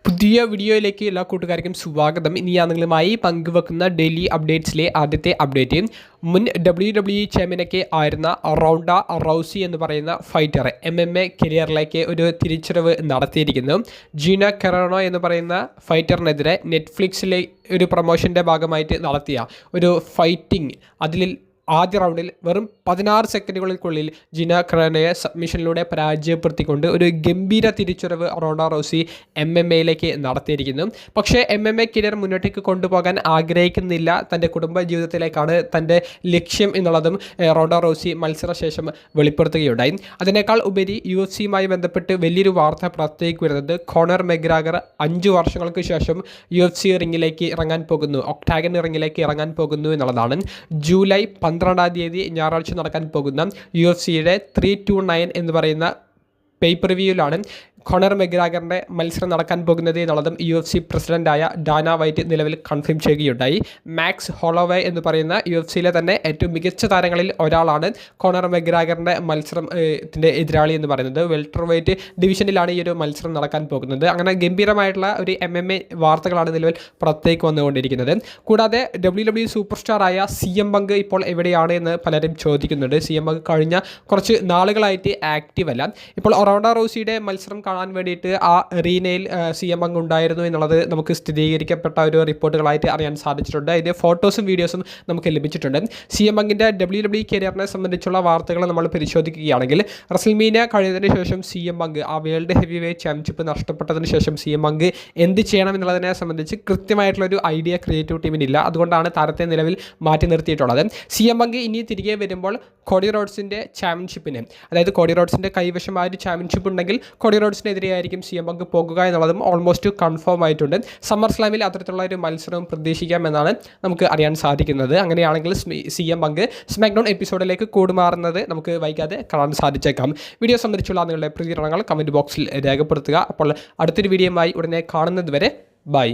പുതിയ വീഡിയോയിലേക്ക് എല്ലാ കൂട്ടുകാർക്കും സ്വാഗതം. ഇനി ഞാൻ നിങ്ങളുമായി പങ്കുവെക്കുന്ന ഡെയിലി അപ്ഡേറ്റ്സിലെ ആദ്യത്തെ അപ്ഡേറ്റ് മുൻ WWE ചാമ്പ്യനൊക്കെ ആയിരുന്ന റൗണ്ട റൗസി എന്ന് പറയുന്ന ഫൈറ്റർ MMA കരിയറിലേക്ക് ഒരു തിരിച്ചറിവ് നടത്തിയിരിക്കുന്നു. ജീന കെറാനോ എന്ന് പറയുന്ന ഫൈറ്ററിനെതിരെ നെറ്റ്ഫ്ലിക്സിലെ ഒരു പ്രൊമോഷൻ്റെ ഭാഗമായിട്ട് നടത്തിയ ഒരു ഫൈറ്റിംഗ് അതിൽ ആദ്യ റൗണ്ടിൽ വെറും 16 സെക്കൻഡുകൾക്കുള്ളിൽ ജീന കെറാനോയെ സബ്മിഷനിലൂടെ പരാജയപ്പെടുത്തിക്കൊണ്ട് ഒരു ഗംഭീര തിരിച്ചുവരവ് റോണ്ട റൗസി MMA നടത്തിയിരിക്കുന്നു. പക്ഷേ MMA കരിയർ മുന്നോട്ടേക്ക് കൊണ്ടുപോകാൻ ആഗ്രഹിക്കുന്നില്ല, തൻ്റെ കുടുംബ ജീവിതത്തിലേക്കാണ് തൻ്റെ ലക്ഷ്യം എന്നുള്ളതും റോണ്ട റൗസി മത്സരശേഷം വെളിപ്പെടുത്തുകയുണ്ടായി. അതിനേക്കാൾ ഉപരി UFC ബന്ധപ്പെട്ട് വലിയൊരു വാർത്ത പുറത്തേക്ക് വരുന്നത് കോണർ മെഗ്രാഗർ 5 വർഷങ്ങൾക്ക് ശേഷം UFC റിങ്ങിലേക്ക് ഇറങ്ങാൻ പോകുന്നു, ഒക്ടാഗൺ റിങ്ങിലേക്ക് ഇറങ്ങാൻ പോകുന്നു എന്നുള്ളതാണ്. ജൂലൈ 12-ാം തീയതി ഞായറാഴ്ച നടക്കാൻ പോകുന്ന UFC 329 എന്ന് പറയുന്ന പേപ്പർ വ്യൂവിലാണ് കോണർ മെഗ്രാഗറിൻ്റെ മത്സരം നടക്കാൻ പോകുന്നത് എന്നുള്ളതും UFC പ്രസിഡൻ്റായ ഡാന വൈറ്റ് നിലവിൽ കൺഫേം ചെയ്യുകയുണ്ടായി. മാക്സ് ഹോളോവേ എന്ന് പറയുന്ന UFC തന്നെ ഏറ്റവും മികച്ച താരങ്ങളിൽ ഒരാളാണ് കോണർ മെഗ്രാഗറിൻ്റെ മത്സരത്തിൻ്റെ എതിരാളി എന്ന് പറയുന്നത്. വെൽട്ടർ വെയ്റ്റ് ഡിവിഷനിലാണ് ഈ ഒരു മത്സരം നടക്കാൻ പോകുന്നത്. അങ്ങനെ ഗംഭീരമായിട്ടുള്ള ഒരു MMA വാർത്തകളാണ് നിലവിൽ പുറത്തേക്ക് വന്നുകൊണ്ടിരിക്കുന്നത്. കൂടാതെ WWE സൂപ്പർ സ്റ്റാറായ CM പങ്ക് ഇപ്പോൾ എവിടെയാണ് എന്ന് പലരും ചോദിക്കുന്നുണ്ട്. CM പങ്ക് കഴിഞ്ഞ കുറച്ച് നാളുകളായിട്ട് ആക്റ്റീവ് അല്ല. ഇപ്പോൾ റോണ്ട റൗസിയുടെ മത്സരം കാണാൻ വേണ്ടിയിട്ട് ആ അറീനയിൽ CM പങ്ക് ഉണ്ടായിരുന്നു എന്നുള്ളത് നമുക്ക് സ്ഥിരീകരിക്കപ്പെട്ട ഒരു റിപ്പോർട്ടുകളായിട്ട് അറിയാൻ സാധിച്ചിട്ടുണ്ട്. അതിൻ്റെ ഫോട്ടോസും വീഡിയോസും നമുക്ക് ലഭിച്ചിട്ടുണ്ട്. CM പങ്കിൻ്റെ WWE കരിയറിനെ സംബന്ധിച്ചുള്ള വാർത്തകൾ നമ്മൾ പരിശോധിക്കുകയാണെങ്കിൽ റസൽമീനിയ കഴിഞ്ഞതിന് ശേഷം CM പങ്ക് ആ വേൾഡ് ഹെവി വെയ്റ്റ് ചാമ്പ്യൻഷിപ്പ് നഷ്ടപ്പെട്ടതിന് ശേഷം CM പങ്ക് എന്ത് ചെയ്യണം എന്നുള്ളതിനെ സംബന്ധിച്ച് കൃത്യമായിട്ടുള്ളൊരു ഐഡിയ ക്രിയേറ്റീവ് ടീമിനില്ല. അതുകൊണ്ടാണ് താരത്തെ നിലവിൽ മാറ്റി നിർത്തിയിട്ടുള്ളത്. CM പങ്ക് ഇനി തിരികെ വരുമ്പോൾ കോഡി റോഡ്സിൻ്റെ ചാമ്പ്യൻഷിപ്പിന്, അതായത് കോഡി റോഡ്സിൻ്റെ കൈവശം ആ ഒരു ചാമ്പ്യൻഷിപ്പ് ഉണ്ടെങ്കിൽ കോഡി റോഡ്സിനെതിരെയായിരിക്കും CM പങ്ക് പോകുക എന്നുള്ളതും ഓൾമോസ്റ്റ് കൺഫേം ആയിട്ടുണ്ട്. സമ്മർ സ്ലാമിൽ അത്തരത്തിലുള്ള ഒരു മത്സരവും പ്രതീക്ഷിക്കാമെന്നാണ് നമുക്ക് അറിയാൻ സാധിക്കുന്നത്. അങ്ങനെയാണെങ്കിൽ CM പങ്ക് സ്മാക്ഡൗൺ എപ്പിസോഡിലേക്ക് കൂടുമാറുന്നത് നമുക്ക് വൈകാതെ കാണാൻ സാധിച്ചേക്കാം. വീഡിയോ സംബന്ധിച്ചുള്ള നിങ്ങളുടെ പ്രതികരണങ്ങൾ കമൻറ്റ് ബോക്സിൽ രേഖപ്പെടുത്തുക. അപ്പോൾ അടുത്തൊരു വീഡിയോയുമായി ഉടനെ കാണുന്നത് വരെ ബൈ.